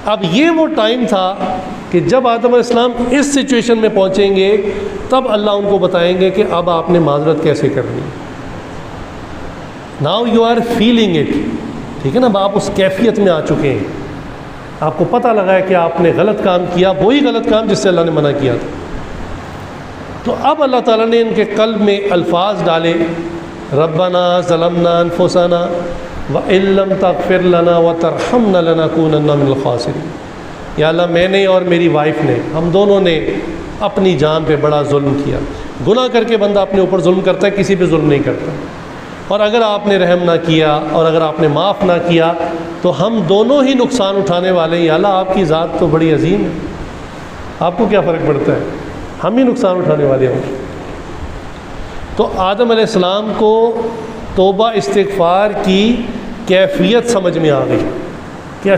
अब ये वो टाइम था कि जब आदम अलैहिस्सलाम इस सिचुएशन में पहुँचेंगे तब अल्लाह उनको बताएंगे कि अब आपने माजरत कैसे करनी है। Now you are feeling it, ठीक है ना, अब आप उस कैफियत में आ चुके हैं, आपको पता लगा है कि आपने गलत काम किया, वही गलत काम जिससे अल्लाह ने मना किया था। तो अब अल्लाह ताला ने इनके कल्ब में अल्फाज डाले, रब्बना ज़लमना अनफुसना व इल्लम तग़फिर लना व तरहमना लनकूनन्ना मिनल ख़ासिरीन। या अल्लाह, मैंने और मेरी वाइफ ने, हम दोनों ने अपनी जान पे बड़ा जुल्म किया। गुनाह करके बंदा अपने ऊपर जुल्म करता है, किसी पे जुल्म नहीं करता। और अगर आपने रहम ना किया और अगर आपने माफ़ ना किया तो हम दोनों ही नुकसान उठाने वाले हैं। या अल्लाह, आपकी ज़ात तो बड़ी अजीम है, आपको क्या फ़र्क पड़ता है, हम ही नुकसान उठाने वाले हैं। तो आदम अलैहिस्सलाम को तौबा इस्तिग़फ़ार की कैफियत समझ में आ गई।